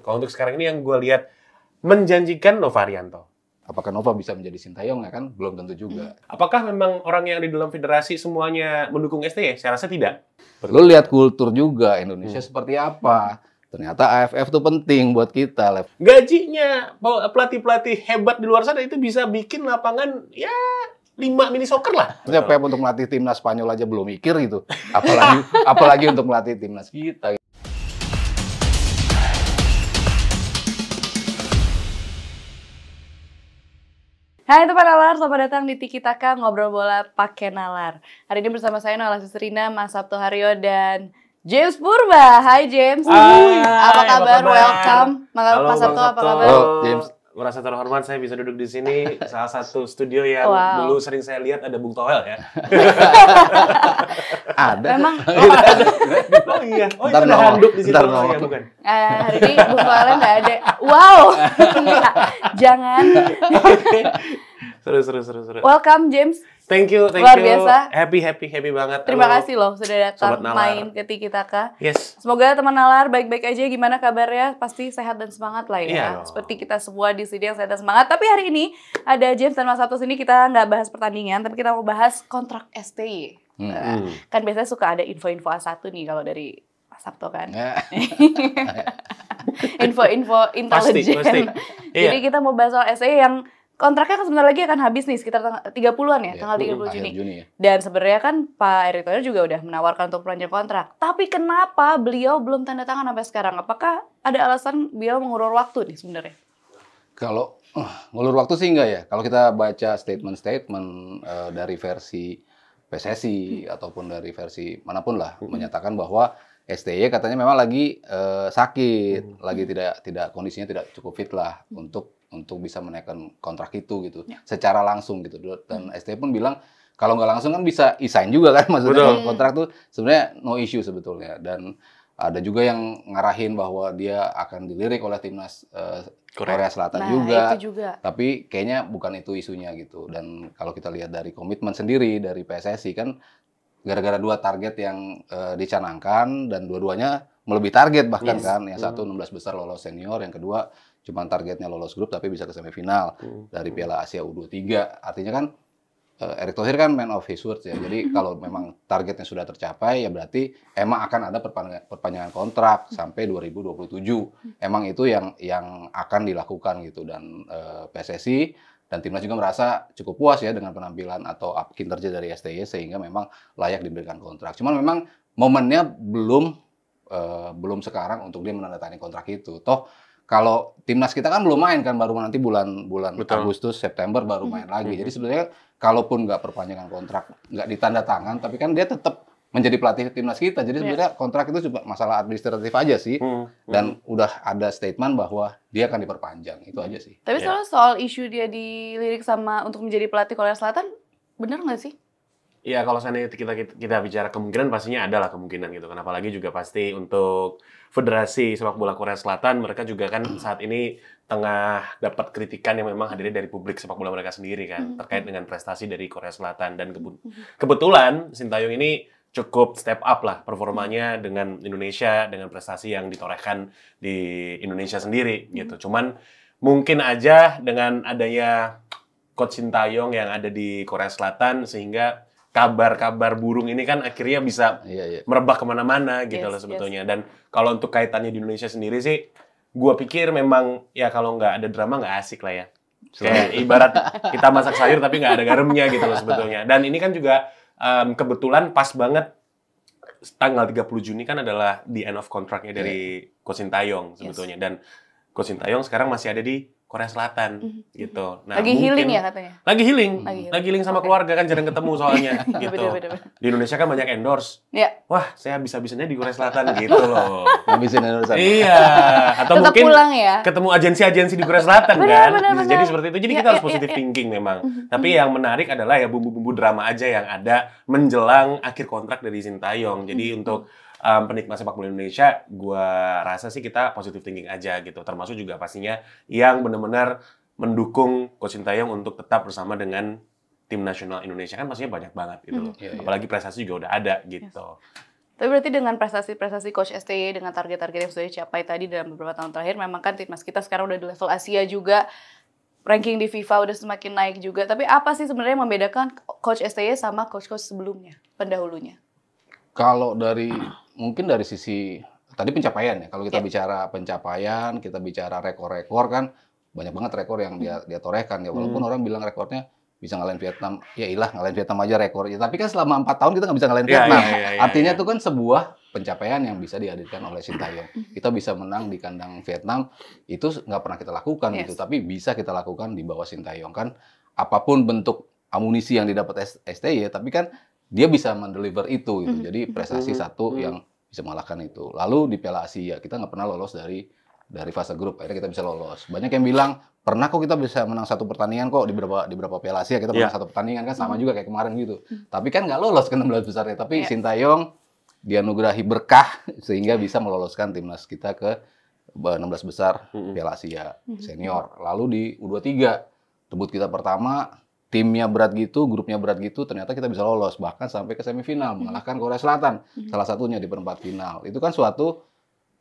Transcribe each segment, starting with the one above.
Kalau untuk sekarang ini yang gue lihat menjanjikan Nova Arianto. Apakah Nova bisa menjadi Sintayong ya kan? Belum tentu juga. Apakah memang orang yang di dalam federasi semuanya mendukung STY? Saya rasa tidak. Lu lihat kultur juga Indonesia seperti apa. Ternyata AFF tuh penting buat kita. Gajinya pelatih-pelatih hebat di luar sana itu bisa bikin lapangan ya 5 mini soccer lah. Maksudnya Pep untuk melatih timnas Spanyol aja belum mikir gitu. Apalagi untuk melatih timnas kita. Hai itu Pak Nalar, selamat datang di Tiki Taka Ngobrol Bola Pakai Nalar. Hari ini bersama saya Nola Siserina, Mas Sabto Haryo, dan James Purba. Hai James. Apa kabar? Welcome. Halo, Mas Sabto, apa kabar? Halo James. Merasa terhormat saya bisa duduk di sini, salah satu studio yang dulu sering saya lihat ada Bung Toel ya. Ada. Memang. Oh iya, oh itu ada handuk di situ. Oh, ya, bukan. Hari ini Bung Toelnya nggak ada. Wow. Jangan. Seru. Welcome James. Thank you. Luar biasa. Happy banget. Terima kasih loh sudah datang main ke Tiki Taka. Yes. Semoga teman Nalar baik-baik aja. Gimana kabarnya? Pasti sehat dan semangat lah ya. Iya. Seperti kita semua di sini yang sehat dan semangat. Tapi hari ini ada James dan Mas Sabto sini, kita nggak bahas pertandingan, tapi kita mau bahas kontrak STY. Kan biasanya suka ada info-info A1 nih kalau dari Mas Sabto kan. Info-info intelijen. Pasti. Jadi kita mau bahas soal STY yang kontraknya kan sebentar lagi akan habis nih, sekitar 30-an ya, tanggal 30 Juni. Ya. Dan sebenarnya kan Pak Erick Thohir juga udah menawarkan untuk perpanjang kontrak. Tapi kenapa beliau belum tanda tangan sampai sekarang? Apakah ada alasan beliau mengulur waktu nih sebenarnya? Kalau ngulur waktu sih enggak ya. Kalau kita baca statement dari versi PSSI ataupun dari versi manapun lah, menyatakan bahwa STY katanya memang lagi sakit, lagi tidak kondisinya tidak cukup fit lah untuk bisa menaikkan kontrak itu gitu, secara langsung gitu. Dan STY pun bilang kalau nggak langsung kan bisa resign juga kan, maksudnya kontrak tuh sebenarnya no issue sebetulnya. Dan ada juga yang ngarahin bahwa dia akan dilirik oleh timnas Korea Selatan Itu juga. Tapi kayaknya bukan itu isunya gitu. Dan kalau kita lihat dari komitmen sendiri dari PSSI kan, gara-gara 2 target yang dicanangkan dan dua-duanya melebihi target bahkan kan. Yang satu 16 besar lolos senior, yang kedua cuma targetnya lolos grup tapi bisa ke semifinal dari Piala Asia U23. Artinya kan Erick Thohir kan man of his words ya. Jadi kalau memang targetnya sudah tercapai ya berarti emang akan ada perpanjangan kontrak sampai 2027. Emang itu yang akan dilakukan gitu. Dan PSSI dan timnas juga merasa cukup puas ya dengan penampilan atau kinerja dari STY sehingga memang layak diberikan kontrak. Cuman memang momennya belum sekarang untuk dia menandatangani kontrak itu. Toh kalau timnas kita kan belum main kan, baru nanti bulan Agustus September baru main lagi. Jadi sebenarnya kalaupun nggak perpanjangan kontrak, nggak ditanda tangan, tapi kan dia tetap menjadi pelatih timnas kita. Jadi sebenarnya kontrak itu cuma masalah administratif aja sih. Dan udah ada statement bahwa dia akan diperpanjang. Itu aja sih. Tapi soal isu dia dilirik sama untuk menjadi pelatih Korea Selatan, benar nggak sih? Iya, kalau seandainya kita bicara kemungkinan, pastinya ada lah kemungkinan gitu. Kenapa lagi juga pasti untuk Federasi Sepak Bola Korea Selatan, mereka juga kan saat ini tengah dapat kritikan yang memang hadirnya dari publik sepak bola mereka sendiri kan, terkait dengan prestasi dari Korea Selatan. Dan kebetulan Sintayong ini cukup step up lah performanya dengan Indonesia, dengan prestasi yang ditorehkan di Indonesia sendiri gitu. Cuman mungkin aja dengan adanya Coach Sintayong yang ada di Korea Selatan, sehingga kabar-kabar burung ini kan akhirnya bisa merebak kemana-mana gitu loh sebetulnya. Dan kalau untuk kaitannya di Indonesia sendiri sih, gua pikir memang ya kalau nggak ada drama nggak asik lah ya. Kayak ibarat kita masak sayur tapi nggak ada garamnya gitu loh sebetulnya. Dan ini kan juga kebetulan pas banget tanggal 30 Juni kan adalah the end of contract-nya dari Coach Sintayong sebetulnya. Dan Coach Sintayong sekarang masih ada di Korea Selatan gitu. Nah, lagi healing ya katanya? Lagi healing sama keluarga kan, jarang ketemu soalnya gitu. Bener. Di Indonesia kan banyak endorse. Wah, saya bisa-bisanya di Korea Selatan gitu loh. Ngabisin endorse. Iya, atau tetap mungkin pulang ya? ketemu agensi-agensi di Korea Selatan kan. Bener. Jadi seperti itu. Jadi kita harus positive thinking memang. Tapi yang menarik adalah ya bumbu-bumbu drama aja yang ada menjelang akhir kontrak dari Sintayong. Jadi untuk penikmat sepak bola Indonesia, gua rasa sih kita positive thinking aja gitu. Termasuk juga pastinya yang benar-benar mendukung Coach Sintayong untuk tetap bersama dengan tim nasional Indonesia, kan pastinya banyak banget gitu loh. Apalagi prestasi juga udah ada gitu. Tapi berarti dengan prestasi-prestasi Coach STY dengan target-target yang sudah dicapai tadi dalam beberapa tahun terakhir, memang kan timnas kita sekarang udah di level Asia juga, ranking di FIFA udah semakin naik juga. Tapi apa sih sebenarnya yang membedakan Coach STY sama coach-coach sebelumnya, pendahulunya? Kalau mungkin dari sisi tadi pencapaian ya. Kalau kita bicara pencapaian, kita bicara rekor-rekor kan banyak banget rekor yang dia torehkan ya. Walaupun orang bilang rekornya bisa ngalahin Vietnam, ya ilah ngalahin Vietnam aja rekor. Ya, tapi kan selama 4 tahun kita nggak bisa ngalahin Vietnam. Artinya itu kan sebuah pencapaian yang bisa dihadirkan oleh Sintayong. Kita bisa menang di kandang Vietnam, itu nggak pernah kita lakukan gitu. Tapi bisa kita lakukan di bawah Sintayong kan. Apapun bentuk amunisi yang didapat STY, tapi kan dia bisa mendeliver itu gitu. Jadi prestasi satu yang bisa mengalahkan itu. Lalu di Piala Asia kita nggak pernah lolos dari fase grup, akhirnya kita bisa lolos. Banyak yang bilang pernah kok kita bisa menang satu pertandingan kok di beberapa Piala Asia kita menang satu pertandingan kan sama juga kayak kemarin gitu. Tapi kan nggak lolos ke 16 besarnya. Tapi Sintayong dianugerahi berkah sehingga bisa meloloskan timnas kita ke 16 besar Piala Asia senior. Lalu di U23 debut kita pertama, timnya berat gitu, grupnya berat gitu, ternyata kita bisa lolos bahkan sampai ke semifinal mengalahkan Korea Selatan salah satunya di perempat final. Itu kan suatu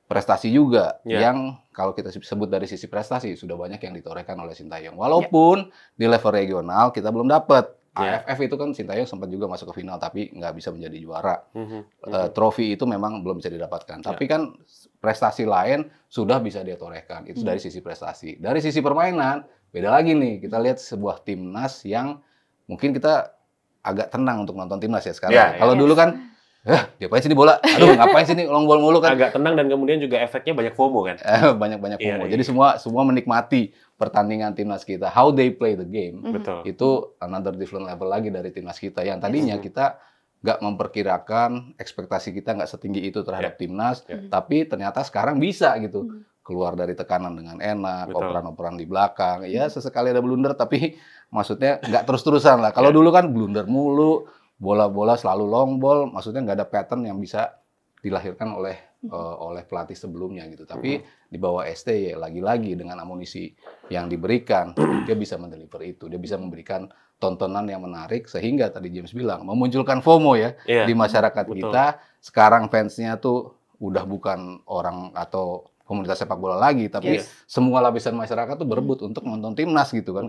prestasi juga yang kalau kita sebut dari sisi prestasi sudah banyak yang ditorehkan oleh Sintayong. Walaupun di level regional kita belum dapat. AFF itu kan Sintayong sempat juga masuk ke final tapi nggak bisa menjadi juara. Trofi itu memang belum bisa didapatkan. Tapi kan prestasi lain sudah bisa dia torehkan. Itu dari sisi prestasi. Dari sisi permainan beda lagi nih. Kita lihat sebuah timnas yang mungkin kita agak tenang untuk nonton timnas ya sekarang. Kalau dulu kan diapain sini bola? Aduh, ngapain sini long ball mulu kan? Agak tenang dan kemudian juga efeknya banyak FOMO kan? Banyak FOMO. Jadi semua menikmati pertandingan timnas kita. How they play the game. Betul. Itu another different level lagi dari timnas kita. Yang tadinya kita nggak memperkirakan, ekspektasi kita nggak setinggi itu terhadap timnas. Tapi ternyata sekarang bisa gitu. Keluar dari tekanan dengan enak, operan-operan di belakang. Ya sesekali ada blunder tapi maksudnya nggak terus-terusan lah. Kalau dulu kan blunder mulu. Bola-bola selalu long ball, maksudnya nggak ada pattern yang bisa dilahirkan oleh pelatih sebelumnya gitu. Tapi di bawah STY lagi-lagi dengan amunisi yang diberikan, dia bisa mendeliver itu. Dia bisa memberikan tontonan yang menarik sehingga tadi James bilang memunculkan FOMO ya di masyarakat kita. Sekarang fansnya tuh udah bukan orang atau komunitas sepak bola lagi, tapi semua lapisan masyarakat tuh berebut untuk nonton timnas gitu kan.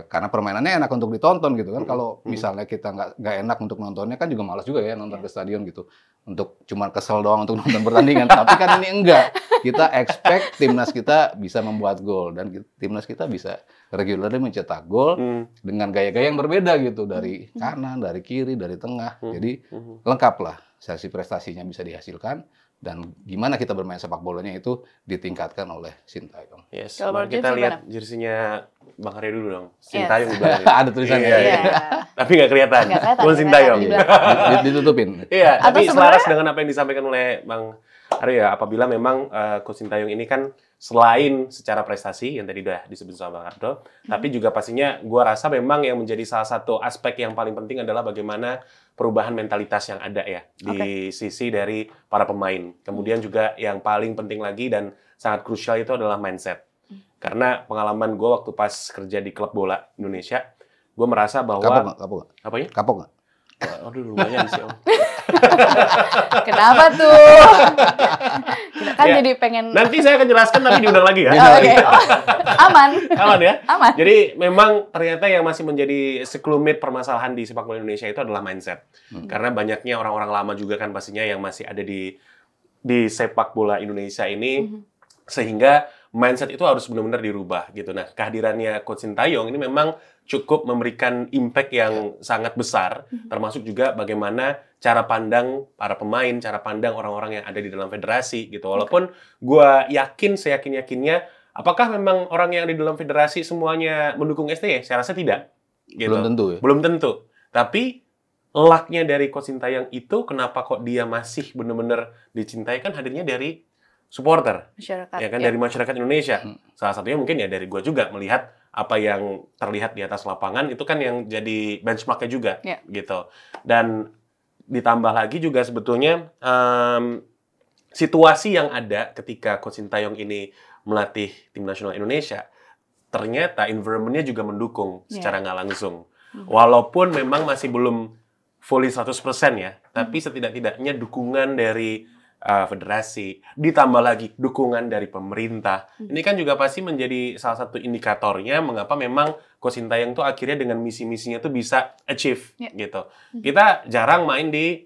Karena permainannya enak untuk ditonton gitu kan. Kalau misalnya kita nggak enak untuk nontonnya kan juga malas juga ya nonton ke stadion gitu. Untuk cuma kesel doang untuk nonton pertandingan. Tapi kan ini enggak. Kita expect timnas kita bisa membuat gol dan timnas kita bisa regularly mencetak gol dengan gaya-gaya yang berbeda gitu dari kanan, dari kiri, dari tengah. Jadi lengkap lah sesi prestasinya bisa dihasilkan. Dan gimana kita bermain sepak bolanya itu ditingkatkan oleh Sintayong. Yes. Kalau kita lihat jersinya Bang Arya dulu dong. Sintayong di belakang. Ada tulisannya. Tapi nggak kelihatan. Cuma Sintayong. Ditutupin. Iya. Tapi selaras dengan apa yang disampaikan oleh Bang Arya, apabila memang Coach Sintayong ini kan selain secara prestasi yang tadi udah disebut sama Bang Ardo, tapi juga pastinya gua rasa memang yang menjadi salah satu aspek yang paling penting adalah bagaimana perubahan mentalitas yang ada ya di sisi dari para pemain. Kemudian juga yang paling penting lagi dan sangat krusial itu adalah mindset. Karena pengalaman gue waktu pas kerja di klub bola Indonesia, gue merasa bahwa kapok nggak? Apanya? Kapok nggak? Aduh, lumayan sih Om. Kenapa tuh? Kan jadi pengen. Nanti saya akan jelaskan tapi diundang lagi ya. Oke. Aman. Aman ya? Aman. Jadi memang ternyata yang masih menjadi sekelumit permasalahan di sepak bola Indonesia itu adalah mindset. Karena banyaknya orang-orang lama juga kan pastinya yang masih ada di sepak bola Indonesia ini, sehingga mindset itu harus benar-benar dirubah gitu. Nah, kehadirannya Coach Sintayong ini memang cukup memberikan impact yang sangat besar, termasuk juga bagaimana cara pandang para pemain, cara pandang orang-orang yang ada di dalam federasi gitu. Walaupun gue yakin, seyakin-yakinnya, apakah memang orang yang ada di dalam federasi semuanya mendukung STY? Saya rasa tidak. Gitu. Belum tentu ya? Belum tentu. Tapi luck-nya dari Coach Sintayong itu, kenapa kok dia masih benar-benar dicintai, kan hadirnya dari supporter, masyarakat, ya kan, dari masyarakat Indonesia. Salah satunya mungkin ya dari gue juga melihat apa yang terlihat di atas lapangan itu kan yang jadi benchmarknya juga, gitu. Dan ditambah lagi juga sebetulnya situasi yang ada ketika Coach Sintayong ini melatih tim nasional Indonesia, ternyata environment-nya juga mendukung secara nggak langsung. Walaupun memang masih belum fully 100% ya, tapi setidak-tidaknya dukungan dari federasi, ditambah lagi dukungan dari pemerintah. Ini kan juga pasti menjadi salah satu indikatornya mengapa memang Coach Sintayong tuh akhirnya dengan misi-misinya tuh bisa achieve gitu. Kita jarang main di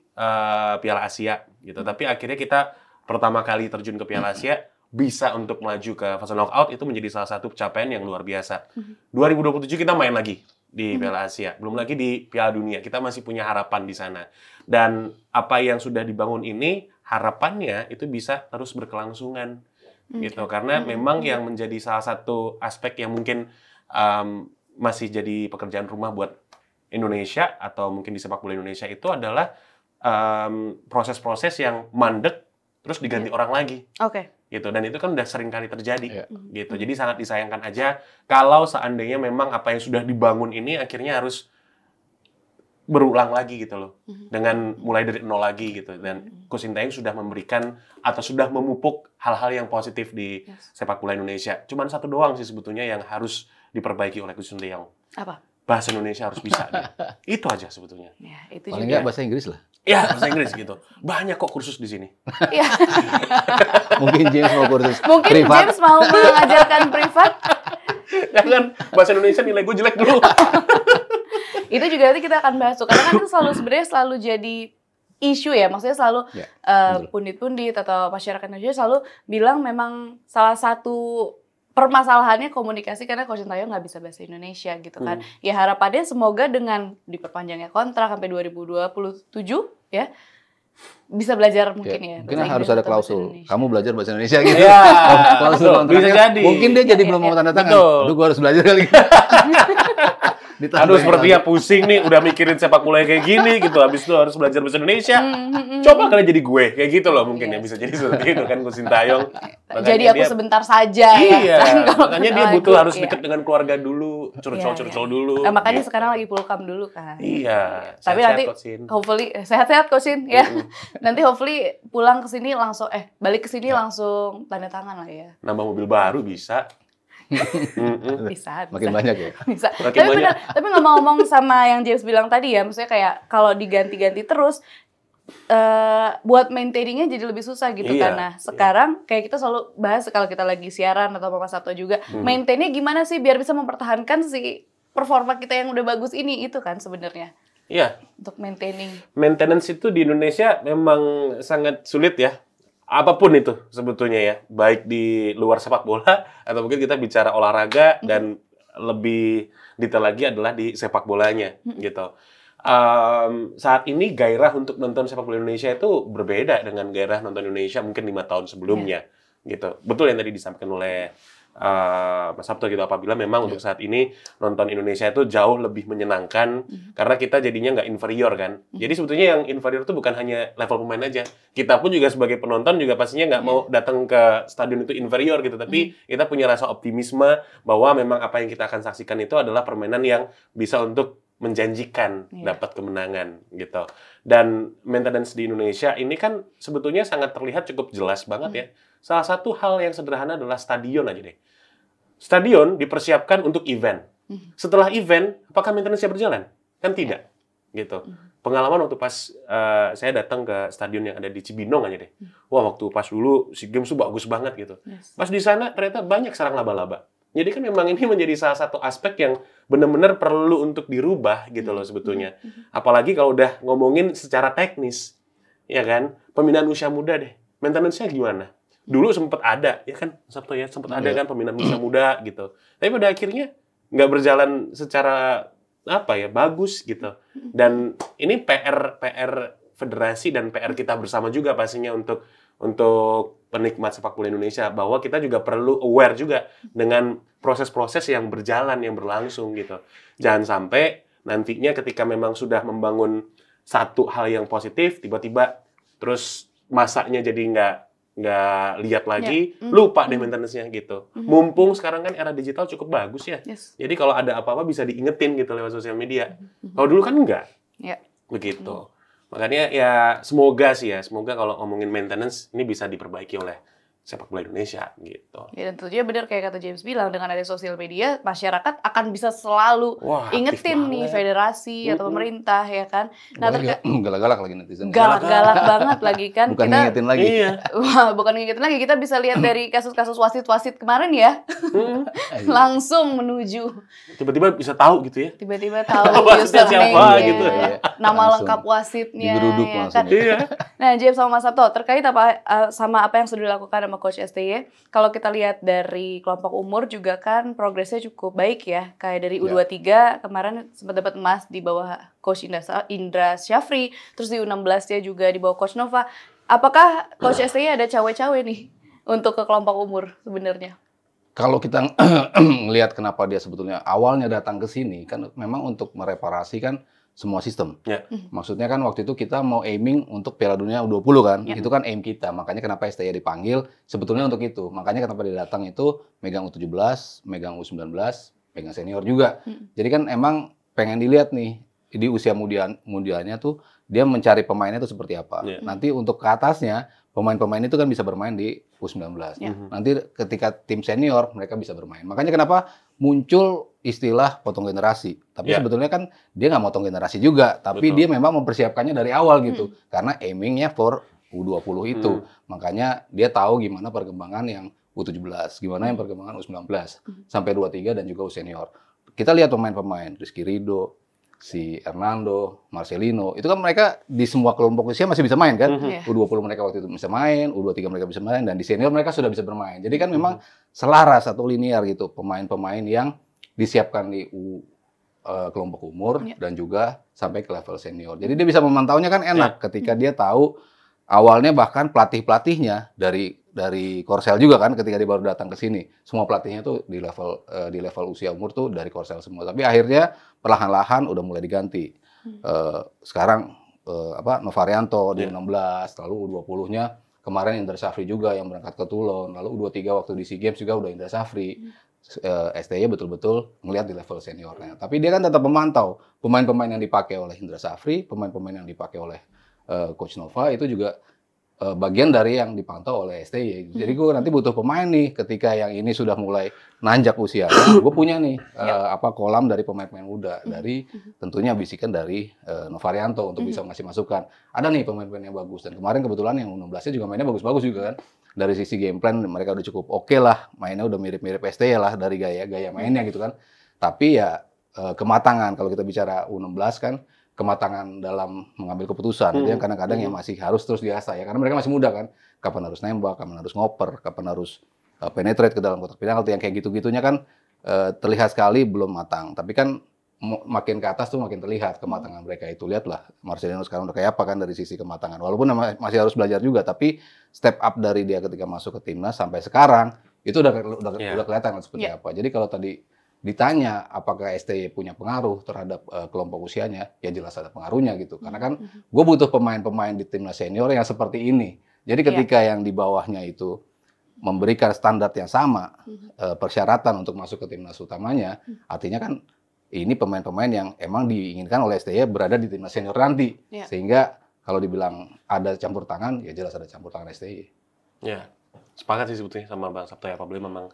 Piala Asia gitu, tapi akhirnya kita pertama kali terjun ke Piala Asia bisa untuk melaju ke fase knockout itu menjadi salah satu pencapaian yang luar biasa. 2027 kita main lagi di Piala Asia, belum lagi di Piala Dunia. Kita masih punya harapan di sana. Dan apa yang sudah dibangun ini harapannya itu bisa terus berkelangsungan gitu. Karena memang yang menjadi salah satu aspek yang mungkin masih jadi pekerjaan rumah buat Indonesia atau mungkin di sepak bola Indonesia itu adalah proses-proses yang mandek terus diganti orang lagi. Gitu, dan itu kan udah sering kali terjadi gitu. Jadi sangat disayangkan aja kalau seandainya memang apa yang sudah dibangun ini akhirnya harus berulang lagi gitu loh, dengan mulai dari nol lagi gitu. Dan Coach Sintayong sudah memberikan atau sudah memupuk hal-hal yang positif di sepak bola Indonesia. Cuman satu doang sih sebetulnya yang harus diperbaiki oleh Coach Sintayong. Apa? Bahasa Indonesia harus bisa dia. Itu aja sebetulnya. Ya, itu paling juga. nggak bahasa Inggris lah. Ya, bahasa Inggris gitu. Banyak kok kursus di sini. Iya. Mungkin James mau kursus Mungkin privat. James mau mengajarkan privat. Jangan, bahasa Indonesia nilai gue jelek dulu. Itu juga nanti kita akan bahas tuh. Karena kan itu sebenarnya selalu jadi isu ya. Maksudnya selalu pundit-pundit atau masyarakat Indonesia selalu bilang memang salah satu permasalahannya komunikasi karena Coach Sintayong nggak bisa bahasa Indonesia gitu kan. Ya harapannya semoga dengan diperpanjangnya kontrak sampai 2027 ya bisa belajar mungkin ya. Mungkin harus ada klausul. Kamu belajar bahasa Indonesia gitu. Iya. Klausul kontraknya. Bisa jadi. Mungkin dia jadi belum mau tanda tangan. Betul. Aduh, gua harus belajar kali. Aduh, sepertinya pusing nih, udah mikirin sepak bola kayak gini gitu. Habis itu harus belajar bahasa Indonesia. Coba kalian jadi gue, kayak gitu loh mungkin ya. Bisa jadi seperti itu kan, Coach Sintayong. Jadi aku sebentar saja iya, ya. makanya dia butuh harus dekat dengan keluarga dulu, curcol-curcol dulu. Nah, makanya sekarang lagi pulkam dulu kan. Iya. Tapi nanti hopefully sehat-sehat Coach Sin ya. Nanti hopefully pulang ke sini langsung balik ke sini langsung tanda tangan lah ya. Nambah mobil baru bisa. Bisa. Makin banyak ya. Bisa. Makin Tapi banyak. benar, tapi ngomong-ngomong sama yang James bilang tadi ya, maksudnya kayak kalau diganti-ganti terus buat maintaining-nya jadi lebih susah gitu Iya, kan. Nah, sekarang kayak kita selalu bahas kalau kita lagi siaran atau Mas Sabto juga, maintain-nya gimana sih biar bisa mempertahankan si performa kita yang udah bagus ini itu kan sebenarnya. Iya. Untuk maintaining. Maintenance itu di Indonesia memang sangat sulit ya. Apapun itu sebetulnya ya, baik di luar sepak bola atau mungkin kita bicara olahraga dan lebih detail lagi adalah di sepak bolanya gitu. Saat ini gairah untuk nonton sepak bola Indonesia itu berbeda dengan gairah nonton Indonesia mungkin 5 tahun sebelumnya gitu. Betul yang tadi disampaikan oleh Mas Sabto gitu, apabila memang untuk saat ini nonton Indonesia itu jauh lebih menyenangkan karena kita jadinya nggak inferior kan. Jadi sebetulnya yang inferior itu bukan hanya level pemain aja. Kita pun juga sebagai penonton juga pastinya nggak mau datang ke stadion itu inferior gitu. Tapi kita punya rasa optimisme bahwa memang apa yang kita akan saksikan itu adalah permainan yang bisa untuk menjanjikan dapat kemenangan gitu. Dan maintenance di Indonesia ini kan sebetulnya sangat terlihat cukup jelas banget ya. Salah satu hal yang sederhana adalah stadion aja deh. Stadion dipersiapkan untuk event. Setelah event, apakah maintenance-nya berjalan? Kan tidak. Gitu. Pengalaman waktu pas saya datang ke stadion yang ada di Cibinong aja deh. Wah, waktu pas dulu SEA Games tuh bagus banget gitu. Pas di sana ternyata banyak sarang laba-laba. Jadi kan memang ini menjadi salah satu aspek yang benar-benar perlu untuk dirubah gitu loh sebetulnya. Apalagi kalau udah ngomongin secara teknis. Ya kan? Pembinaan usia muda deh. Maintenance-nya gimana? Dulu sempat ada, ya kan, Sabto ya, sempat ada kan pembinaan usia muda gitu. Tapi pada akhirnya nggak berjalan secara bagus gitu. Dan ini PR federasi dan PR kita bersama juga pastinya untuk penikmat sepak bola Indonesia bahwa kita juga perlu aware juga dengan proses-proses yang berjalan, yang berlangsung gitu. Jangan sampai nantinya ketika memang sudah membangun satu hal yang positif, tiba-tiba terus masanya jadi nggak lihat lagi, lupa deh maintenance-nya gitu. Mumpung sekarang kan era digital cukup bagus ya. Jadi kalau ada apa-apa bisa diingetin gitu lewat sosial media. Kalau dulu kan enggak. Begitu. Makanya ya semoga kalau ngomongin maintenance ini bisa diperbaiki oleh sepak bola Indonesia gitu. Ya, dan tentunya benar kayak kata James bilang, dengan ada sosial media, masyarakat akan bisa selalu Wah, aktif ingetin nih banget. federasi atau pemerintah ya kan. Nah, Galak-galak lagi netizen. galak-galak banget lagi kan. Bukan ngingetin lagi. Iya. Wah, bukan ngingetin lagi, kita bisa lihat dari kasus-kasus wasit-wasit kemarin ya. Langsung menuju. Tiba-tiba bisa tahu gitu ya. Tiba-tiba tahu Wasitnya siapa username-nya, gitu. nama Langsung lengkap wasitnya digeruduk ya langsung. kan. Iya. Nah, James sama Mas Sabto, terkait sama apa yang sudah dilakukan sama Coach STY, kalau kita lihat dari kelompok umur juga kan progresnya cukup baik ya. Kayak dari U23 kemarin sempat dapat emas di bawah Coach Indra Syafri, terus di U16 dia juga di bawah Coach Nova. Apakah Coach STY ada cawe-cawe nih untuk ke kelompok umur sebenarnya? Kalau kita melihat kenapa dia sebetulnya awalnya datang ke sini, kan memang untuk mereparasi kan semua sistem. Ya. Maksudnya kan waktu itu kita mau aiming untuk Piala Dunia U20 kan, itu kan aim kita. Makanya kenapa STY dipanggil, sebetulnya untuk itu. Makanya kenapa dia datang itu megang U17, megang U19, megang senior juga. Jadi kan emang pengen dilihat nih, di usia mudianya tuh, dia mencari pemainnya itu seperti apa. Nanti untuk ke atasnya, pemain-pemain itu kan bisa bermain di U19. Nanti ketika tim senior, mereka bisa bermain. Makanya kenapa muncul istilah potong generasi. Tapi sebetulnya kan dia nggak motong generasi juga. Tapi dia memang mempersiapkannya dari awal gitu. Karena aimingnya for U20 itu. Makanya dia tahu gimana perkembangan yang U17. Gimana yang perkembangan U19. Sampai 23 dan juga U-senior. Kita lihat pemain-pemain. Rizky Ridho, si Hernando, Marcelino, itu kan mereka di semua kelompok usia masih bisa main kan? U20 mereka waktu itu bisa main, U23 mereka bisa main, dan di senior mereka sudah bisa bermain. Jadi kan memang selaras atau linear gitu pemain-pemain yang disiapkan di kelompok umur dan juga sampai ke level senior. Jadi dia bisa memantaunya kan enak ketika dia tahu awalnya bahkan pelatih-pelatihnya dari Korsel juga kan ketika dia baru datang ke sini. Semua pelatihnya tuh di level usia umur tuh dari Korsel semua. Tapi akhirnya perlahan-lahan udah mulai diganti. Sekarang Novarianto di 16, lalu U20-nya kemarin Indra Syafri juga yang berangkat ke Toulon, lalu U23 waktu di SEA Games juga udah Indra Syafri. STY betul-betul melihat di level seniornya. Tapi dia kan tetap memantau pemain-pemain yang dipakai oleh Indra Syafri, pemain-pemain yang dipakai oleh Coach Nova itu juga bagian dari yang dipantau oleh STY. Jadi gue nanti butuh pemain nih ketika yang ini sudah mulai nanjak usianya, gue punya nih kolam dari pemain-pemain muda, dari tentunya bisikan dari Novarianto untuk bisa ngasih masukan. Ada nih pemain-pemain yang bagus, dan kemarin kebetulan yang U16-nya juga mainnya bagus-bagus juga kan. Dari sisi game plan mereka udah cukup oke lah, mainnya udah mirip-mirip STY lah dari gaya mainnya gitu kan. Tapi ya kematangan, kalau kita bicara U16 kan, kematangan dalam mengambil keputusan itu yang kadang-kadang yang masih harus terus diasah ya, karena mereka masih muda kan, kapan harus nembak, kapan harus ngoper, kapan harus penetrate ke dalam kotak penalti, yang kayak gitu-gitunya kan terlihat sekali belum matang. Tapi kan makin ke atas tuh makin terlihat kematangan mereka itu. Lihatlah Marcelino sekarang udah kayak apa kan dari sisi kematangan, walaupun masih harus belajar juga, tapi step up dari dia ketika masuk ke timnas sampai sekarang itu udah kelihatan seperti apa. Jadi kalau tadi ditanya apakah STY punya pengaruh terhadap kelompok usianya, ya jelas ada pengaruhnya gitu. Karena kan gue butuh pemain-pemain di timnas senior yang seperti ini. Jadi ketika yang di bawahnya itu memberikan standar yang sama, persyaratan untuk masuk ke timnas utamanya, artinya kan ini pemain-pemain yang emang diinginkan oleh STY berada di timnas senior nanti. Sehingga kalau dibilang ada campur tangan, ya jelas ada campur tangan STY. Ya. Sepakat sih sebetulnya sama Bang Sabto ya, apabila memang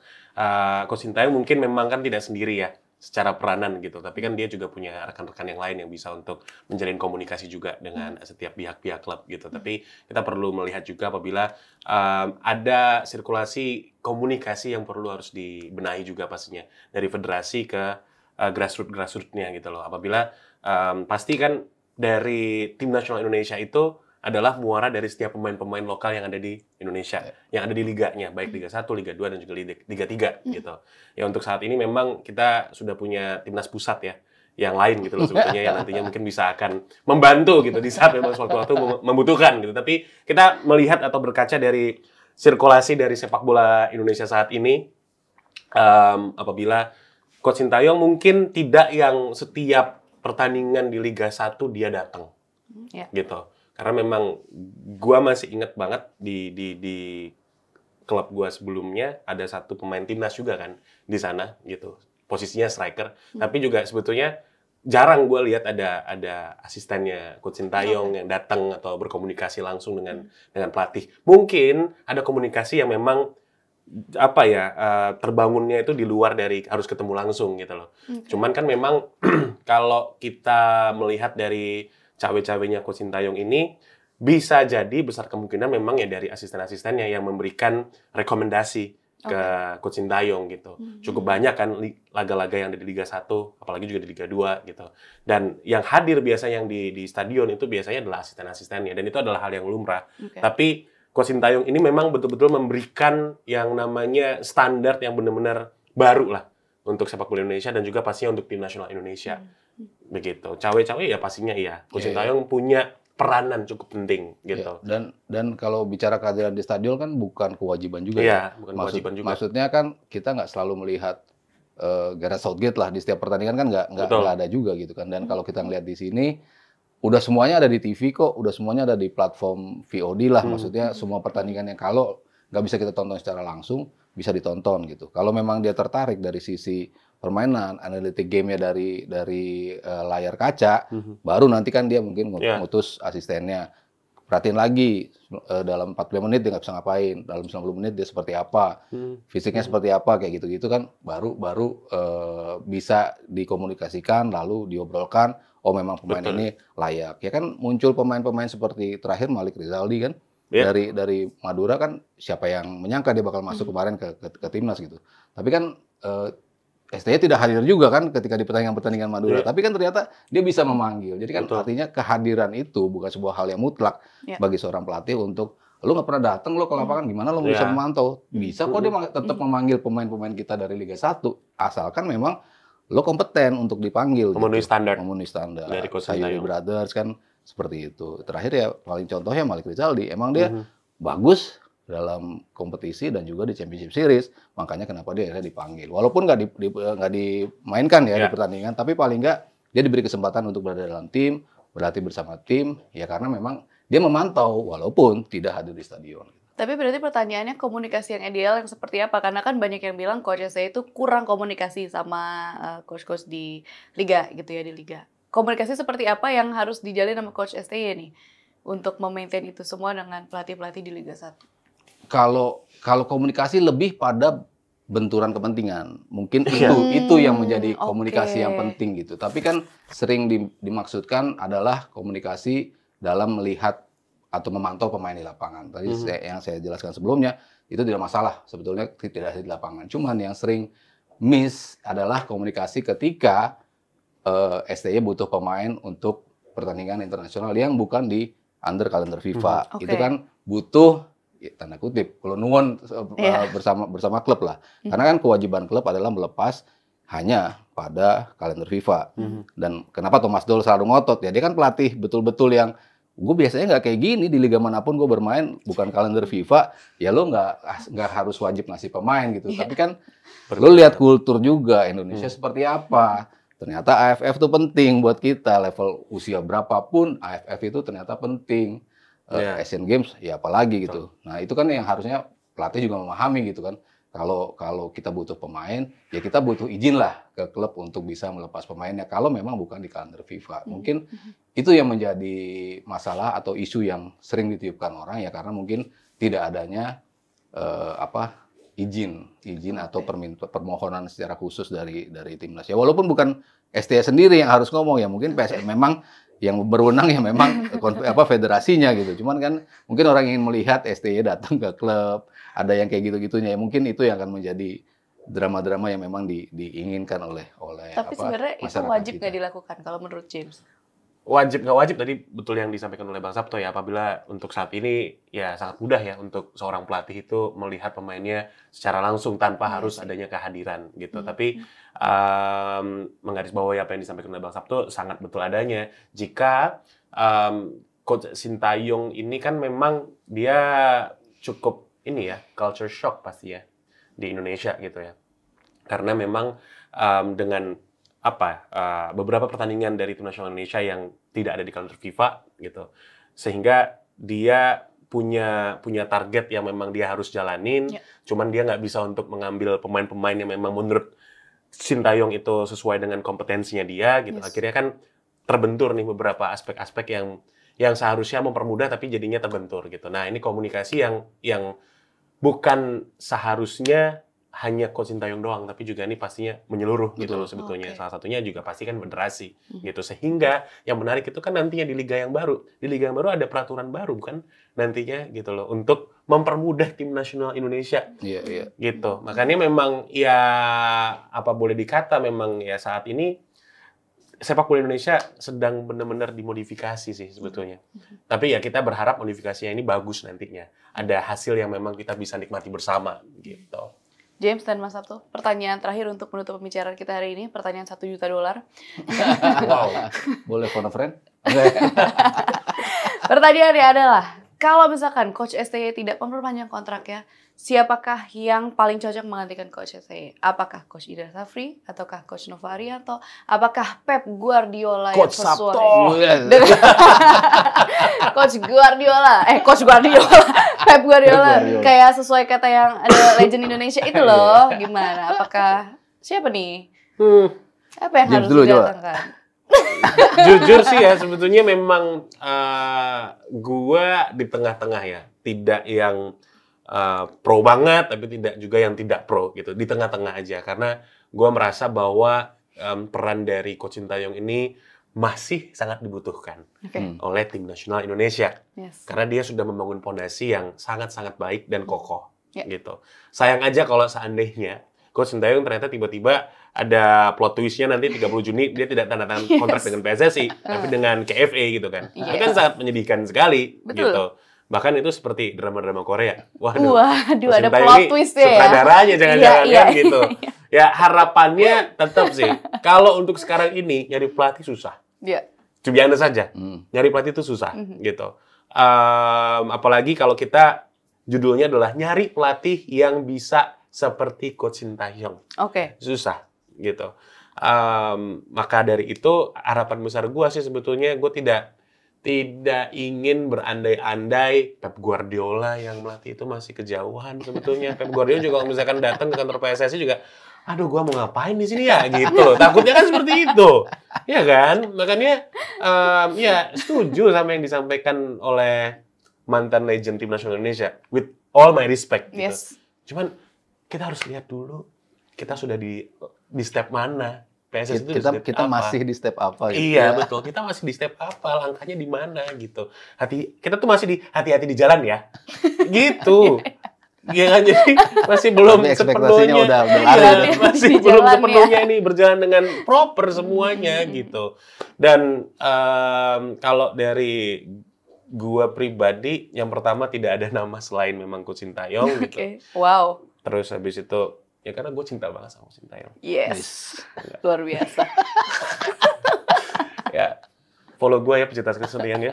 Coach Sintayong mungkin memang kan tidak sendiri ya secara peranan gitu, tapi kan dia juga punya rekan-rekan yang lain yang bisa untuk menjalin komunikasi juga dengan setiap pihak-pihak klub gitu. Tapi kita perlu melihat juga apabila ada sirkulasi komunikasi yang perlu harus dibenahi juga pastinya dari federasi ke grassroots-nya gitu loh. Apabila pasti kan dari tim nasional Indonesia itu adalah muara dari setiap pemain-pemain lokal yang ada di Indonesia, yang ada di liganya, baik Liga 1, Liga 2, dan juga Liga 3 gitu. Ya untuk saat ini memang kita sudah punya timnas pusat ya, yang lain gitu loh sebetulnya, yang nantinya mungkin bisa akan membantu gitu di saat memang suatu waktu membutuhkan gitu. Tapi kita melihat atau berkaca dari sirkulasi dari sepak bola Indonesia saat ini, apabila Coach Sintayong mungkin tidak yang setiap pertandingan di Liga 1 dia datang, gitu. Karena memang gua masih inget banget di klub gua sebelumnya ada satu pemain timnas juga kan di sana gitu. Posisinya striker, tapi juga sebetulnya jarang gue lihat ada asistennya Coach Sintayong yang datang atau berkomunikasi langsung dengan pelatih. Mungkin ada komunikasi yang memang terbangunnya itu di luar dari harus ketemu langsung gitu loh. Cuman kan memang kalau kita melihat dari cawe-cawenya Coach Sintayong ini, bisa jadi besar kemungkinan memang ya dari asisten-asistennya yang memberikan rekomendasi ke Coach Sintayong gitu. Cukup banyak kan laga-laga yang ada di Liga 1, apalagi juga di Liga 2 gitu. Dan yang hadir biasanya yang di stadion itu biasanya adalah asisten-asistennya, dan itu adalah hal yang lumrah. Tapi Coach Sintayong ini memang betul-betul memberikan yang namanya standar yang benar-benar baru lah untuk sepak bola Indonesia dan juga pastinya untuk tim nasional Indonesia. Begitu. Cawe-cawe ya pastinya iya. Coach Sintayong punya peranan cukup penting gitu. Dan kalau bicara kehadiran di stadion kan bukan kewajiban juga. Iya, bukan kewajiban juga. Maksudnya kan kita nggak selalu melihat Gareth Southgate lah di setiap pertandingan kan nggak ada juga gitu kan. Dan kalau kita ngelihat di sini udah semuanya ada di TV kok, udah semuanya ada di platform VOD lah. Maksudnya semua pertandingan yang kalau nggak bisa kita tonton secara langsung, bisa ditonton gitu. Kalau memang dia tertarik dari sisi permainan, analitik game-nya dari layar kaca, baru nanti kan dia mungkin ngutus asistennya. Perhatiin lagi, dalam 40 menit dia nggak bisa ngapain, dalam 90 menit dia seperti apa, fisiknya seperti apa, kayak gitu-gitu kan, baru bisa dikomunikasikan, lalu diobrolkan, oh memang pemain ini layak. Ya kan muncul pemain-pemain seperti terakhir Malik Rizaldi kan, dari Madura kan, siapa yang menyangka dia bakal masuk kemarin ke timnas gitu. Tapi kan STY tidak hadir juga kan ketika di pertandingan Madura, tapi kan ternyata dia bisa memanggil. Jadi kan artinya kehadiran itu bukan sebuah hal yang mutlak bagi seorang pelatih untuk lu nggak pernah datang lo ke lapangan, gimana lo bisa memantau? Bisa kok dia tetap memanggil pemain-pemain kita dari Liga 1, asalkan memang lo kompeten untuk dipanggil. Memenuhi standar. Dari Sayuri Brothers kan seperti itu. Terakhir ya paling contohnya Malik Rizaldi, emang dia bagus dalam kompetisi dan juga di Championship Series, makanya kenapa dia akhirnya dipanggil. Walaupun nggak dimainkan ya di pertandingan, tapi paling nggak dia diberi kesempatan untuk berada dalam tim, berlatih bersama tim, ya karena memang dia memantau walaupun tidak hadir di stadion. Tapi berarti pertanyaannya komunikasi yang ideal yang seperti apa? Karena kan banyak yang bilang Coach STY itu kurang komunikasi sama coach-coach di Liga gitu ya, di Liga. Komunikasi seperti apa yang harus dijalin sama Coach STY nih untuk memaintain itu semua dengan pelatih-pelatih di Liga 1? Kalau komunikasi lebih pada benturan kepentingan, mungkin itu yang menjadi komunikasi yang penting gitu. Tapi kan sering dimaksudkan adalah komunikasi dalam melihat atau memantau pemain di lapangan. Tadi yang saya jelaskan sebelumnya itu tidak masalah sebetulnya, tidak ada di lapangan. Cuman yang sering miss adalah komunikasi ketika STY butuh pemain untuk pertandingan internasional yang bukan di under kalender FIFA. Itu kan butuh tanda kutip kalau nuwun bersama klub lah. Karena kan kewajiban klub adalah melepas hanya pada kalender FIFA. Dan kenapa Thomas Doll selalu ngotot? Ya dia kan pelatih betul-betul yang gue biasanya nggak kayak gini di liga manapun gue bermain bukan kalender FIFA, ya lo nggak harus wajib ngasih pemain gitu. Tapi kan lo lihat kultur juga Indonesia seperti apa. Ternyata AFF itu penting buat kita, level usia berapapun AFF itu ternyata penting. Asian Games ya apalagi gitu. Nah itu kan yang harusnya pelatih juga memahami gitu kan. Kalau kita butuh pemain, ya kita butuh izin lah ke klub untuk bisa melepas pemainnya. Kalau memang bukan di kalender FIFA, mungkin itu yang menjadi masalah atau isu yang sering ditiupkan orang ya karena mungkin tidak adanya izin atau permohonan secara khusus dari timnas. Ya walaupun bukan STY sendiri yang harus ngomong ya mungkin PSM memang yang berwenang ya memang federasinya gitu. Cuman kan mungkin orang ingin melihat STY datang ke klub, ada yang kayak gitu-gitunya. Ya mungkin itu yang akan menjadi drama-drama yang memang diinginkan oleh Tapi sebenarnya itu wajib nggak dilakukan kalau menurut James? Wajib nggak wajib tadi betul yang disampaikan oleh Bang Sabto ya, apabila untuk saat ini ya sangat mudah ya untuk seorang pelatih itu melihat pemainnya secara langsung tanpa harus adanya kehadiran gitu. Tapi menggarisbawahi apa yang disampaikan oleh Bang Sabto sangat betul adanya. Jika Coach Sintayong ini kan memang dia cukup ini ya culture shock pasti ya di Indonesia gitu ya, karena memang dengan beberapa pertandingan dari tim nasional Indonesia yang tidak ada di kalender FIFA gitu, sehingga dia punya target yang memang dia harus jalanin, cuman dia nggak bisa untuk mengambil pemain-pemain yang memang menurut Sintayong itu sesuai dengan kompetensinya dia gitu. Yes. Akhirnya kan terbentur nih beberapa aspek-aspek yang seharusnya mempermudah tapi jadinya terbentur gitu. Nah, ini komunikasi yang bukan seharusnya hanya Coach Sintayong doang, tapi juga ini pastinya menyeluruh gitu loh sebetulnya. Oke. Salah satunya juga pasti kan federasi gitu. Sehingga yang menarik itu kan nantinya di liga yang baru. Di liga yang baru ada peraturan baru kan nantinya gitu loh untuk mempermudah tim nasional Indonesia Iya. gitu. Makanya memang ya apa boleh dikata memang ya saat ini sepak bola Indonesia sedang benar-benar dimodifikasi sih sebetulnya. Tapi ya kita berharap modifikasinya ini bagus nantinya. Ada hasil yang memang kita bisa nikmati bersama gitu. James dan Mas Sabto, pertanyaan terakhir untuk menutup pembicaraan kita hari ini, pertanyaan $1 juta. Wow. Boleh phone a friend? Pertanyaannya adalah, kalau misalkan Coach STY tidak memperpanjang kontraknya, siapakah yang paling cocok menggantikan Coach STY? Apakah Coach Indra Safri, ataukah Coach Nova Arianto, apakah Pep Guardiola yang Coach sesuai Sabto. dengan Coach Guardiola, Pep Guardiola, kayak sesuai kata yang ada legend Indonesia itu loh, gimana? Apakah siapa nih? Apa yang James harus dulu, coba. didatangkan? Jujur sih ya sebetulnya memang gua di tengah-tengah ya, tidak yang pro banget tapi tidak juga yang tidak pro gitu, di tengah-tengah aja karena gua merasa bahwa peran dari Coach Sintayong ini masih sangat dibutuhkan Oke. oleh tim nasional Indonesia Yes. karena dia sudah membangun fondasi yang sangat-sangat baik dan kokoh Ya. gitu. Sayang aja kalau seandainya Coach Sintayong ternyata tiba-tiba ada plot twist-nya nanti 30 Juni dia tidak tanda tangan kontrak dengan PSSI tapi dengan KFA gitu kan. Itu kan sangat menyedihkan sekali. Betul. Gitu. Bahkan itu seperti drama-drama Korea. Waduh, Waduh, Coach ada Sintayong plot ini twist ya. sutradaranya jangan-jangan Iya, kan iya. gitu. Ya harapannya tetap sih. Kalau untuk sekarang ini nyari pelatih susah. Iya. To be honest saja. Nyari pelatih itu susah gitu. Apalagi kalau kita judulnya adalah nyari pelatih yang bisa seperti Coach Sintayong. Oke. Susah gitu. Maka dari itu harapan besar gue sih sebetulnya gue tidak ingin berandai-andai Pep Guardiola yang melatih itu masih kejauhan sebetulnya. Pep Guardiola juga kalau misalkan datang ke kantor PSSI juga, aduh gue mau ngapain di sini ya gitu. Takutnya kan seperti itu, ya kan? Makanya ya setuju sama yang disampaikan oleh mantan legend tim nasional Indonesia. With all my respect gitu. Yes. Cuman kita harus lihat dulu kita sudah di step mana. PSSI itu di Kita step kita apa. masih di step apa gitu. Iya, betul. Kita masih di step apa, langkahnya di mana gitu. Kita tuh masih di hati-hati di jalan ya. Gitu. Iya kan, jadi masih belum Tapi ekspektasinya sepenuhnya. udah Iya, lari. masih Di belum jalan ya. sepenuhnya ini berjalan dengan proper semuanya gitu. Dan kalau dari gua pribadi, yang pertama tidak ada nama selain memang Coach Sintayong gitu. Oke. Wow. Terus habis itu ya karena gue cinta banget sama Sintayong. Yes. Luar biasa. Ya, follow gue ya pecinta kesenian ya.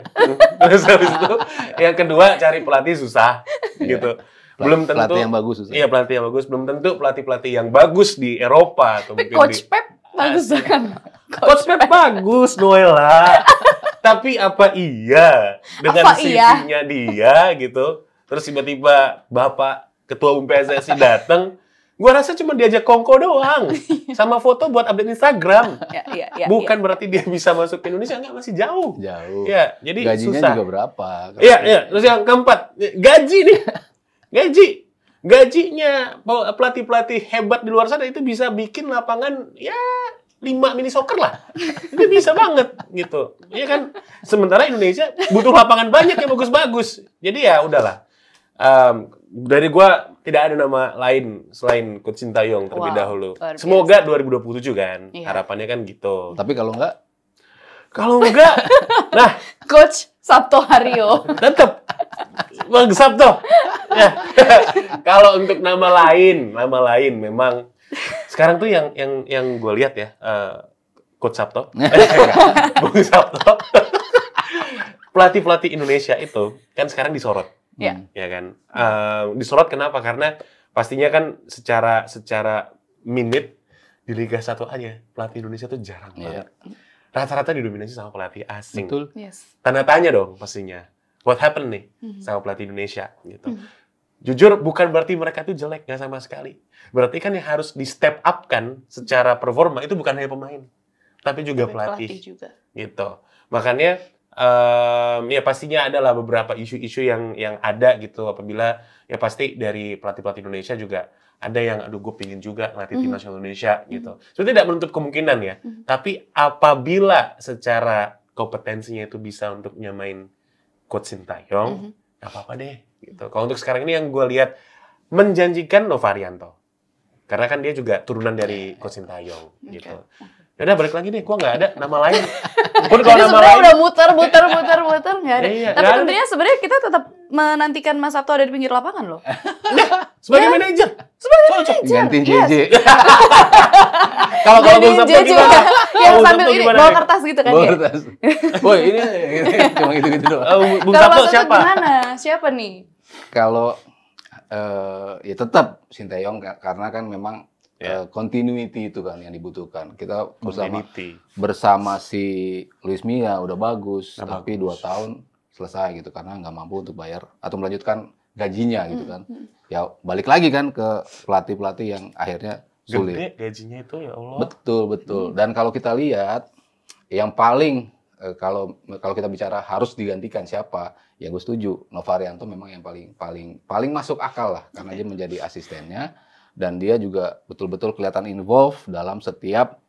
Terus habis itu yang kedua cari pelatih susah gitu. Belum tentu Pelatih yang bagus susah. Iya, pelatih yang bagus. Belum tentu pelatih-pelatih yang bagus di Eropa atau Tapi mungkin Coach di Pep bagus kan? Coach Pep bagus, Noella. Tapi apa iya dengan Apa iya? CV-nya dia gitu. Terus tiba-tiba Bapak Ketua Umum PSSI datang, gua rasa cuma diajak kongko doang sama foto buat update Instagram. Ya. Bukan berarti dia bisa masuk ke Indonesia, enggak, masih jauh. Jauh. Ya, jadi Gajinya susah. juga berapa? Iya. Terus yang keempat, gaji nih. Gajinya pelatih-pelatih hebat di luar sana itu bisa bikin lapangan ya 5 mini soccer lah. Itu bisa banget gitu. Iya kan? Sementara Indonesia butuh lapangan banyak yang bagus-bagus. Jadi ya udahlah. Dari gua tidak ada nama lain selain Coach Sintayong terlebih Wow, dahulu. luar biasa. Semoga 2027 kan. Iya. Harapannya kan gitu. Tapi kalau enggak, Kalau enggak, nah Coach Sabto Haryo. tetap Bang Sabto. Ya. Kalau untuk nama lain memang sekarang tuh yang gue lihat ya, Coach Sabto, Bung Sabto, pelatih Indonesia itu kan sekarang disorot, Ya. ya kan? Disorot kenapa? Karena pastinya kan secara minute di Liga 1 aja pelatih Indonesia tuh jarang banget. Rata-rata didominasi sama pelatih asing. betul. Yes. Tanda tanya dong pastinya. What happened nih sama pelatih Indonesia gitu. jujur bukan berarti mereka tuh jelek, nggak sama sekali. Berarti kan yang harus di step up kan secara performa itu bukan hanya pemain, tapi juga pelatih juga. gitu. Makanya ya pastinya adalah beberapa isu-isu yang ada gitu apabila ya pasti dari pelatih-pelatih Indonesia juga ada yang aduh gue pingin juga ngelatih tim nasional Indonesia gitu. So tidak menutup kemungkinan ya. Tapi apabila secara kompetensinya itu bisa untuk nyamain Coach Sintayong, nggak apa-apa deh gitu. Kalau untuk sekarang ini yang gue lihat menjanjikan Novarianto. Karena kan dia juga turunan dari Coach Sintayong gitu. Yaudah balik lagi deh, gua nggak ada nama lain. Pun kalau nama lain udah muter nggak ada. Iya, Tapi tentunya sebenarnya kita tetap menantikan Mas Sabto ada di pinggir lapangan loh. sebagai manajer. Gantiin JJ. Kalau Jadi Bung Sabto JJ gimana? yang Bung sambil Sabto ini gimana bawa ya? kertas gitu kan Bawa ya. kertas. Woi, ini cuma gitu-gitu doang. Bung Kalau Sabto Mas Sabto siapa? gimana? Siapa nih? Kalau ya tetap Sintayong karena kan memang continuity itu kan yang dibutuhkan. Kita bersama si Luis Milla udah bagus, tapi 2 tahun selesai gitu karena nggak mampu untuk bayar atau melanjutkan gajinya gitu kan. Ya balik lagi kan ke pelatih-pelatih yang akhirnya sulit. Gede gajinya itu ya Allah. Betul. Dan kalau kita lihat yang paling kalau kita bicara harus digantikan siapa, ya gue setuju Novarianto memang yang paling masuk akal lah karena dia menjadi asistennya dan dia juga betul-betul kelihatan involve dalam setiap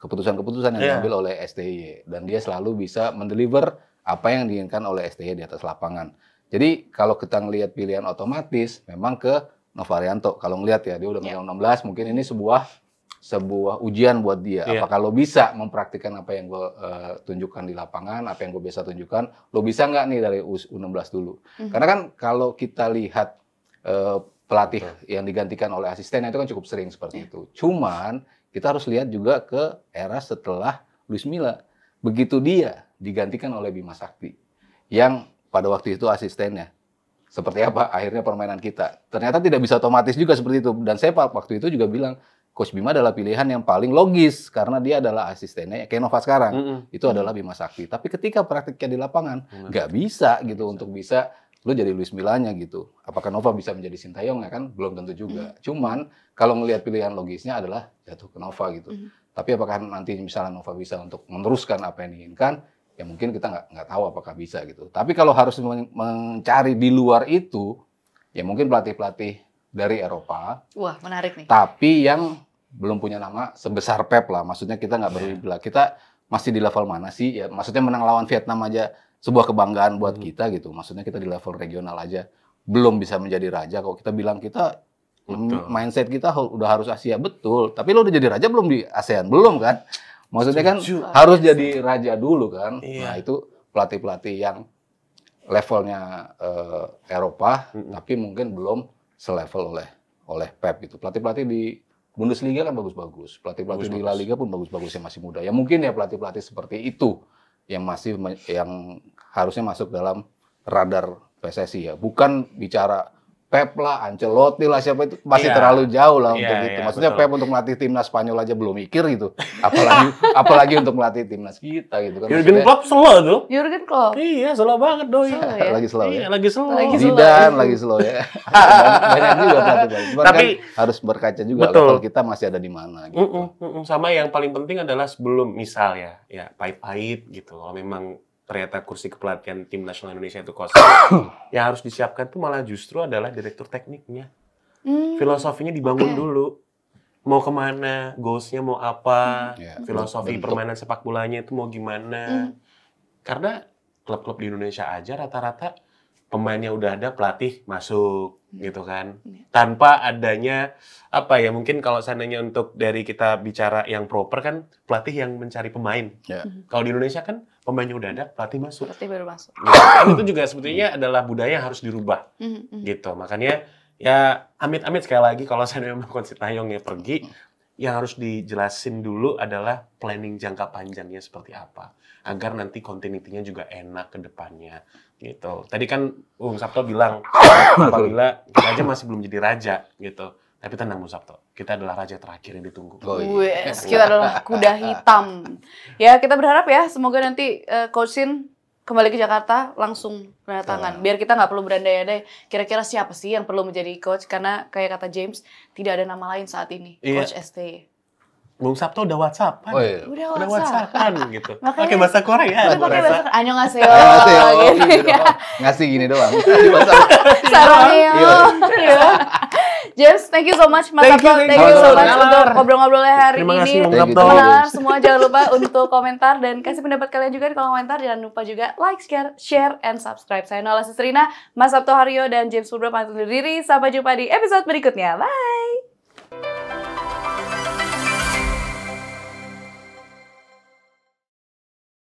keputusan-keputusan yang diambil oleh STY dan dia selalu bisa mendeliver apa yang diinginkan oleh STY di atas lapangan. Jadi kalau kita ngelihat pilihan otomatis memang ke Novarianto. Kalau ngelihat ya dia udah megang 16, mungkin ini sebuah ujian buat dia. Apakah lo bisa mempraktikkan apa yang gue tunjukkan di lapangan, apa yang gue biasa tunjukkan, lo bisa nggak nih dari U16 dulu? Karena kan kalau kita lihat pelatih yang digantikan oleh asistennya itu kan cukup sering seperti itu. Cuman kita harus lihat juga ke era setelah Luis Milla. Begitu dia digantikan oleh Bima Sakti, yang pada waktu itu asistennya. Seperti apa akhirnya permainan kita. Ternyata tidak bisa otomatis juga seperti itu. Dan saya waktu itu juga bilang, Coach Bima adalah pilihan yang paling logis karena dia adalah asistennya kayak Nova sekarang. Itu adalah Bima Sakti. Tapi ketika praktiknya di lapangan nggak bisa gitu untuk bisa lo jadi Luis Millanya gitu. Apakah Nova bisa menjadi Sintayong ya kan? Belum tentu juga. Cuman kalau ngelihat pilihan logisnya adalah jatuh ke Nova gitu. Tapi apakah nanti misalnya Nova bisa untuk meneruskan apa yang diinginkan? Ya mungkin kita nggak tahu apakah bisa gitu. Tapi kalau harus mencari di luar itu, ya mungkin pelatih-pelatih dari Eropa. Wah, menarik nih. Tapi yang belum punya nama sebesar Pep lah. Maksudnya kita nggak berbilang kita masih di level mana sih? Ya maksudnya menang lawan Vietnam aja sebuah kebanggaan buat kita gitu. Maksudnya kita di level regional aja belum bisa menjadi raja. Kalau kita bilang kita mindset kita udah harus Asia, betul. Tapi lo udah jadi raja belum di ASEAN? Belum kan? Maksudnya kan harus jadi raja dulu kan. Nah itu pelatih-pelatih yang levelnya Eropa, tapi mungkin belum selevel oleh Pep gitu. Pelatih-pelatih di Bundesliga kan bagus-bagus. Pelatih-pelatih di La Liga pun bagus-bagus yang masih muda. Ya mungkin ya pelatih-pelatih seperti itu yang harusnya masuk dalam radar PSSI ya. Bukan bicara Pep lah, Ancelotti lah, siapa itu masih terlalu jauh lah untuk itu. Maksudnya betul. Pep untuk melatih timnas Spanyol aja belum mikir gitu. Apalagi untuk melatih timnas kita gitu kan. Jurgen Klopp slow tuh. Jurgen Klopp. Iya, slow banget doi. Lagi slow ya. Lagi slow. Zidane lagi slow ya. Banyak juga pelatih. Tapi kan harus berkaca juga level kita masih ada di mana gitu. Sama yang paling penting adalah sebelum misal ya pahit-pahit gitu. Kalau memang ternyata kursi kepelatihan tim nasional Indonesia itu kosong, yang harus disiapkan tuh malah justru adalah direktur tekniknya. Filosofinya dibangun dulu. Mau kemana, goals-nya mau apa, filosofi permainan sepak bolanya itu mau gimana. Karena klub-klub di Indonesia aja rata-rata pemainnya udah ada, pelatih masuk gitu kan. Tanpa adanya mungkin kalau seandainya untuk dari kita bicara yang proper kan pelatih yang mencari pemain. Kalau di Indonesia kan pemainnya udah ada, pelatih masuk. Pelatih baru masuk. Gitu. Itu juga sebetulnya adalah budaya yang harus dirubah. Gitu. Makanya ya amit-amit sekali lagi kalau saya memang Coach Sintayong ya pergi, yang harus dijelasin dulu adalah planning jangka panjangnya seperti apa. Agar nanti continuity-nya juga enak ke depannya. Gitu. Tadi kan Bung Sabto bilang apabila kita aja masih belum jadi raja gitu. Tapi tenang Bung Sabto, kita adalah raja terakhir yang ditunggu. Kita adalah kuda hitam. Ya kita berharap ya semoga nanti Coach Sin kembali ke Jakarta langsung tanda tangan. Biar kita nggak perlu berandai-andai kira-kira siapa sih yang perlu menjadi coach, karena kayak kata James tidak ada nama lain saat ini, Coach ST. Bung Sabto udah WhatsApp-an. Oh, iya. Udah WhatsApp-an gitu. Makanya- Pakai bahasa Korea. Udah pakai bahasa annyeonghaseyo. Annyeonghaseyo, gitu gitu ya. doang. Ngasih gini doang. Sarangnya. Iya. Iya. James, thank you so much. Mas Thank you, Sabto, thank thank you you. so much Nalar. untuk ngobrol-ngobrolnya hari Terima kasih ini. Bung Thank you, Sabto. thank you. Teman-teman semua jangan lupa untuk komentar dan kasih pendapat kalian juga di kolom komentar. Jangan lupa juga like, share, and subscribe. Saya Nola Sisterina, Mas Sabto Haryo, dan James Purba pamit undur diri. Sampai jumpa di episode berikutnya. Bye!